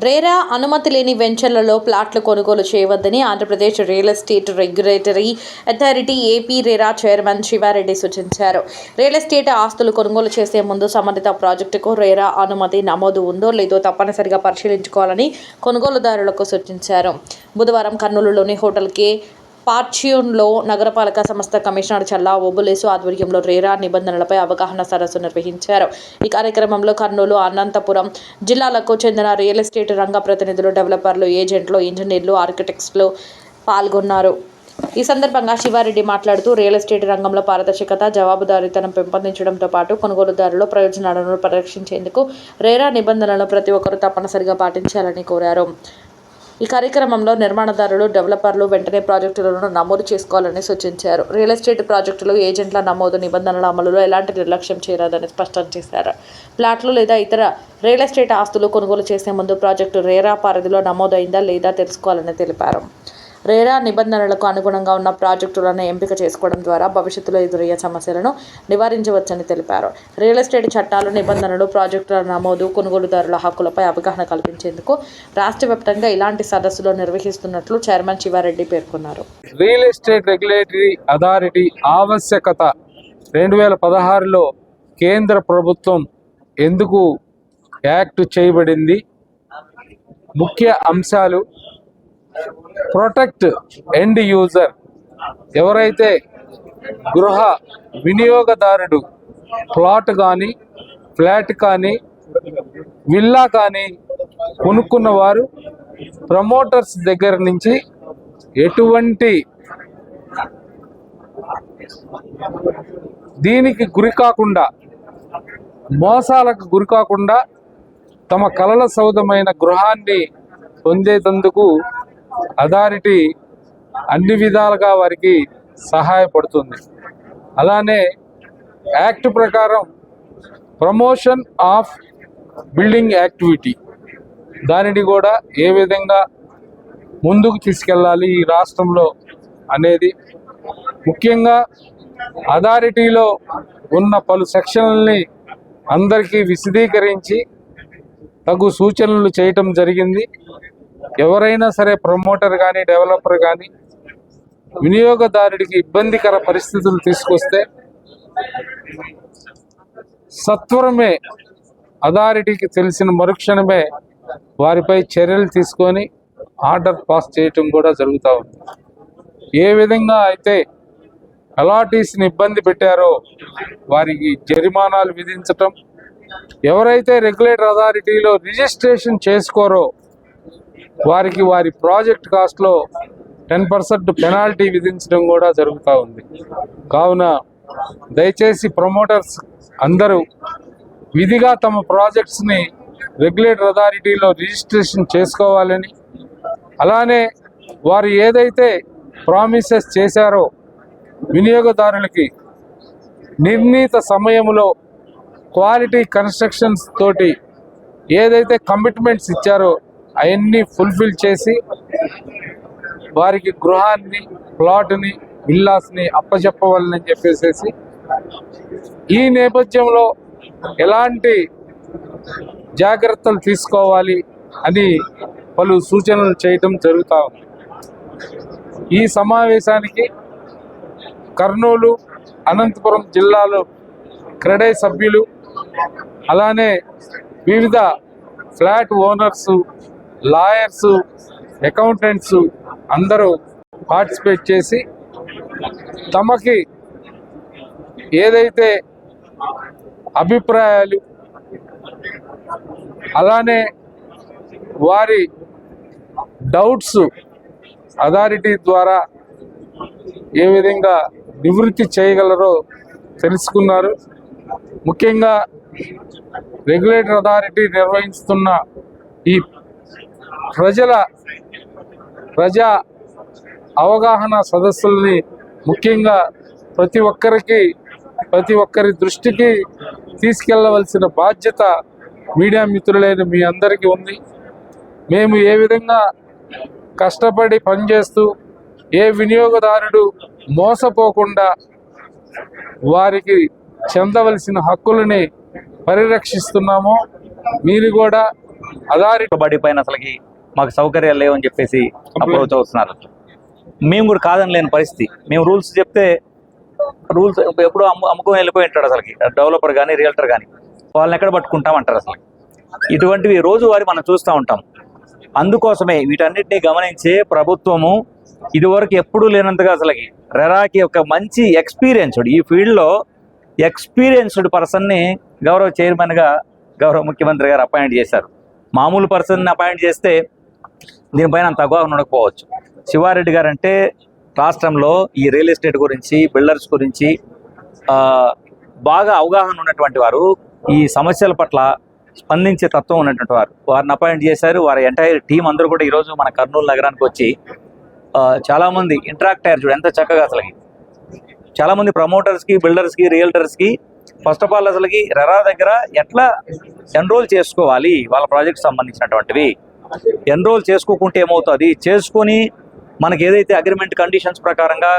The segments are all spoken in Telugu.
రేరా అనుమతి లేని వెంచర్లలో ప్లాట్లు కొనుగోలు చేయవద్దని Andhra Pradesh real estate regulatory authority AP RERA chairman Siva Reddy సూచించారు. రియల్ ఎస్టేట్ ఆస్తులు కొనుగోలు చేసే ముందు సంబంధిత ప్రాజెక్టుకు రేరా అనుమతి నమోదు ఉందో లేదో తప్పనిసరిగా పరిశీలించుకోవాలని కొనుగోలుదారులకు సూచించారు. బుధవారం కర్నూలులోని హోటల్ కే ఫార్చ్యూన్లో నగరపాలక సంస్థ కమిషనర్ చల్లా ఓబులేసు ఆధ్వర్యంలో రేరా నిబంధనలపై అవగాహన సదస్సు నిర్వహించారు. ఈ కార్యక్రమంలో కర్నూలు, అనంతపురం జిల్లాలకు చెందిన రియల్ ఎస్టేట్ రంగ ప్రతినిధులు, డెవలపర్లు, ఏజెంట్లు, ఇంజనీర్లు, ఆర్కిటెక్ట్స్లు పాల్గొన్నారు. ఈ సందర్భంగా శివారెడ్డి మాట్లాడుతూ రియల్ ఎస్టేట్ రంగంలో పారదర్శకత, జవాబుదారీతనం పెంపొందించడంతో పాటు కొనుగోలుదారుల ప్రయోజనాలను పరిరక్షించేందుకు రేరా నిబంధనలను ప్రతి ఒక్కరూ తప్పనిసరిగా పాటించాలని కోరారు. ఈ కార్యక్రమంలో నిర్మాణదారులు, డెవలపర్లు వెంటనే ప్రాజెక్టులను నమోదు చేసుకోవాలని సూచించారు. రియల్ ఎస్టేట్ ప్రాజెక్టులు, ఏజెంట్ల నమోదు నిబంధనల అమలులో ఎలాంటి నిర్లక్ష్యం చేయరాదని స్పష్టం చేశారు. ప్లాట్లు లేదా ఇతర రియల్ ఎస్టేట్ ఆస్తులు కొనుగోలు చేసే ముందు ప్రాజెక్టు రేరా పరిధిలో నమోదైందా లేదా తెలుసుకోవాలని తెలిపారు. రేరా నిబంధనలకు అనుగుణంగా ఉన్న ప్రాజెక్టులను ఎంపిక చేసుకోవడం ద్వారా భవిష్యత్తులో ఎదురయ్యే సమస్యలను నివారించవచ్చని తెలిపారు. రియల్ ఎస్టేట్ చట్టాలు, నిబంధనలు, ప్రాజెక్టుల నమోదు, కొనుగోలుదారుల హక్కులపై అవగాహన కల్పించేందుకు రాష్ట్ర వ్యాప్తంగా ఇలాంటి సదస్సులు నిర్వహిస్తున్నట్లు చైర్మన్ శివారెడ్డి పేర్కొన్నారు. రియల్ ఎస్టేట్ రెగ్యులేటరీ అథారిటీ ఆవశ్యకత 2016లో కేంద్ర ప్రభుత్వం ఎందుకు యాక్ట్ చేయబడింది, ముఖ్య అంశాలు, ప్రొటెక్ట్ ఎండ్ యూజర్, ఎవరైతే గృహ వినియోగదారుడు ప్లాట్ కానీ, ఫ్లాట్ కానీ, విల్లా కానీ కొనుక్కున్న వారు ప్రమోటర్స్ దగ్గర నుంచి ఎటువంటి దీనికి గురి కాకుండా, మోసాలకు గురి కాకుండా తమ కలల సౌధమైన గృహాన్ని పొందేందుకు అథారిటీ అన్ని విధాలుగా వారికి సహాయపడుతుంది. అలానే యాక్ట్ ప్రకారం ప్రమోషన్ ఆఫ్ బిల్డింగ్ యాక్టివిటీ, దానిని కూడా ఏ విధంగా ముందుకు తీసుకెళ్ళాలి ఈ రాష్ట్రంలో అనేది, ముఖ్యంగా అథారిటీలో ఉన్న పలు సెక్షన్లని అందరికీ విశదీకరించి తగు సూచనలు చేయటం జరిగింది. ఎవరైనా సరే ప్రమోటర్ కానీ, డెవలపర్ కానీ వినియోగదారుడికి ఇబ్బందికర పరిస్థితులు తీసుకొస్తే సత్వరమే అథారిటీకి తెలిసిన మరుక్షణమే వారిపై చర్యలు తీసుకొని ఆర్డర్ పాస్ చేయటం కూడా జరుగుతూ ఉంది. ఏ విధంగా అయితే అలాటీస్ని ఇబ్బంది పెట్టారో వారికి జరిమానాలు విధించటం, ఎవరైతే రెగ్యులేటర్ అథారిటీలో రిజిస్ట్రేషన్ చేసుకోరో వారికి వారి ప్రాజెక్ట్ కాస్ట్లో 10% పెనాల్టీ విధించడం కూడా జరుగుతూ ఉంది. కావున దయచేసి ప్రమోటర్స్ అందరూ విధిగా తమ ప్రాజెక్ట్స్ని రెగ్యులేటర్ అథారిటీలో రిజిస్ట్రేషన్ చేసుకోవాలని, అలానే వారు ఏదైతే ప్రామిసెస్ చేశారో వినియోగదారులకి నిర్ణీత సమయంలో క్వాలిటీ కన్స్ట్రక్షన్స్ తోటి ఏదైతే కమిట్మెంట్స్ ఇచ్చారో అవన్నీ ఫుల్ఫిల్ చేసి వారికి గృహాన్ని, ప్లాట్ని, విల్లాస్ని అప్పచెప్పవాలని చెప్పేసి ఈ నేపథ్యంలో ఎలాంటి జాగ్రత్తలు తీసుకోవాలి అని పలు సూచనలు చేయటం జరుగుతూ ఉంది. ఈ సమావేశానికి కర్నూలు, అనంతపురం జిల్లాలో క్రెడై సభ్యులు, అలానే వివిధ ఫ్లాట్ ఓనర్సు, లాయర్సు, అకౌంటెంట్స్ అందరూ పార్టిసిపేట్ చేసి తమకి ఏదైతే అభిప్రాయాలు, అలానే వారి డౌట్స్ అథారిటీ ద్వారా ఏ విధంగా నివృత్తి చేయగలరో తెలుసుకున్నారు. ముఖ్యంగా రెగ్యులేటర్ అథారిటీ నిర్వహిస్తున్న ఈ ప్రజా అవగాహన సదస్సుల్ని ముఖ్యంగా ప్రతి ఒక్కరి దృష్టికి తీసుకెళ్లవలసిన బాధ్యత మీడియా మిత్రులైన మీ అందరికీ ఉంది. మేము ఏ విధంగా కష్టపడి పనిచేస్తూ ఏ వినియోగదారుడు మోసపోకుండా వారికి చెందవలసిన హక్కులని పరిరక్షిస్తున్నామో మీరు కూడా అథారిటీ బడి పైన అసలుకి మాకు సౌకర్యాలు లేవని చెప్పేసి అప్రోచ్ అవుతున్నారు. మేము కూడా కాదని లేని పరిస్థితి. మేము రూల్స్ చెప్తే రూల్స్ ఎప్పుడో అమ్ముకొని వెళ్ళిపోయి ఉంటాడు అసలుకి డెవలపర్ కానీ రియల్టర్ కానీ, వాళ్ళని ఎక్కడ పట్టుకుంటామంటారు. అసలు ఇటువంటివి రోజువారీ మనం చూస్తూ ఉంటాం. అందుకోసమే వీటన్నిటిని గమనించే ప్రభుత్వము ఇదివరకు ఎప్పుడూ లేనంతగా అసలుకి రెరాకి ఒక మంచి ఎక్స్పీరియన్స్డ్, ఈ ఫీల్డ్లో ఎక్స్పీరియన్స్డ్ పర్సన్ని గౌరవ చైర్మన్గా గౌరవ ముఖ్యమంత్రి గారు అపాయింట్ చేశారు. మామూలు పర్సన్ని అపాయింట్ చేస్తే దీనిపైన అంత అవగాహన ఉండకపోవచ్చు. శివారెడ్డి గారు అంటే రాష్ట్రంలో ఈ రియల్ ఎస్టేట్ గురించి, బిల్డర్స్ గురించి బాగా అవగాహన ఉన్నటువంటి వారు, ఈ సమస్యల పట్ల స్పందించే తత్వం ఉన్నటువంటి వారు. వారిని అపాయింట్ చేశారు. వారి ఎంటైర్ టీం అందరూ కూడా ఈరోజు మన కర్నూలు నగరానికి వచ్చి చాలామంది ఇంటరాక్ట్ అయ్యారు. చూడు ఎంత చక్కగా అసలుకి. చాలామంది ప్రమోటర్స్కి, బిల్డర్స్కి, రియల్టర్స్కి ఫస్ట్ ఆఫ్ ఆల్ అసలుకి రెరా దగ్గర ఎట్లా ఎన్రోల్ చేసుకోవాలి, వాళ్ళ ప్రాజెక్ట్ సంబంధించినటువంటివి ఎన్రోల్ చేసుకోకుంటే ఏమవుతుంది, చేసుకొని మనకి ఏదైతే అగ్రిమెంట్ కండిషన్స్ ప్రకారంగా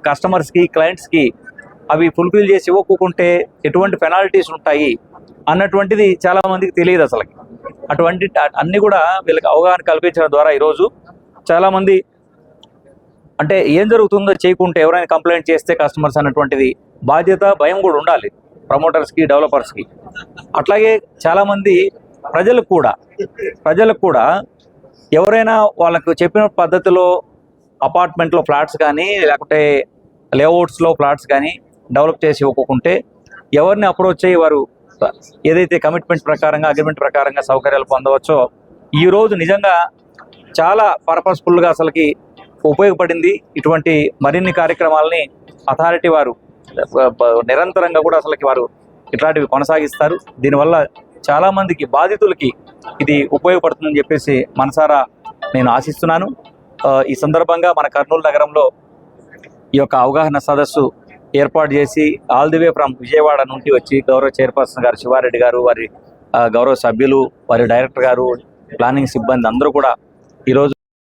కస్టమర్స్కి, క్లయింట్స్కి అవి ఫుల్ఫిల్ చేసి ఇవ్వకుంటే ఎటువంటి పెనాల్టీస్ ఉంటాయి అన్నటువంటిది చాలామందికి తెలియదు అసలుకి. అటువంటి అన్నీ కూడా వీళ్ళకి అవగాహన కల్పించడం ద్వారా ఈరోజు చాలామంది అంటే ఏం జరుగుతుందో చేయకుంటే ఎవరైనా కంప్లైంట్ చేస్తే కస్టమర్స్ అన్నటువంటిది బాధ్యత, భయం కూడా ఉండాలి ప్రమోటర్స్కి, డెవలపర్స్కి. అట్లాగే చాలామంది ప్రజలకు కూడా ఎవరైనా వాళ్ళకు చెప్పిన పద్ధతిలో అపార్ట్మెంట్లో ఫ్లాట్స్ కానీ లేకుంటే లేఅవుట్స్లో ఫ్లాట్స్ కానీ డెవలప్ చేసి ఇవ్వకుంటే ఎవరిని అప్రోచ్ అయ్యి వారు ఏదైతే కమిట్మెంట్ ప్రకారంగా, అగ్రిమెంట్ ప్రకారంగా సౌకర్యాలు పొందవచ్చో ఈరోజు నిజంగా చాలా పర్పస్ఫుల్గా అసలుకి ఉపయోగపడింది. ఇటువంటి మరిన్ని కార్యక్రమాలని అథారిటీ వారు నిరంతరంగా కూడా అసలుకి వారు ఇట్లాంటివి కొనసాగిస్తారు. దీనివల్ల చాలామందికి బాధితులకి ఇది ఉపయోగపడుతుందని చెప్పేసి మనసారా నేను ఆశిస్తున్నాను. ఈ సందర్భంగా మన కర్నూలు నగరంలో ఈ యొక్క అవగాహన సదస్సు ఏర్పాటు చేసి all the way from Vijayawada నుండి వచ్చి గౌరవ చైర్పర్సన్ గారు శివారెడ్డి గారు, వారి గౌరవ సభ్యులు, వారి డైరెక్టర్ గారు, ప్లానింగ్ సిబ్బంది అందరూ కూడా ఈరోజు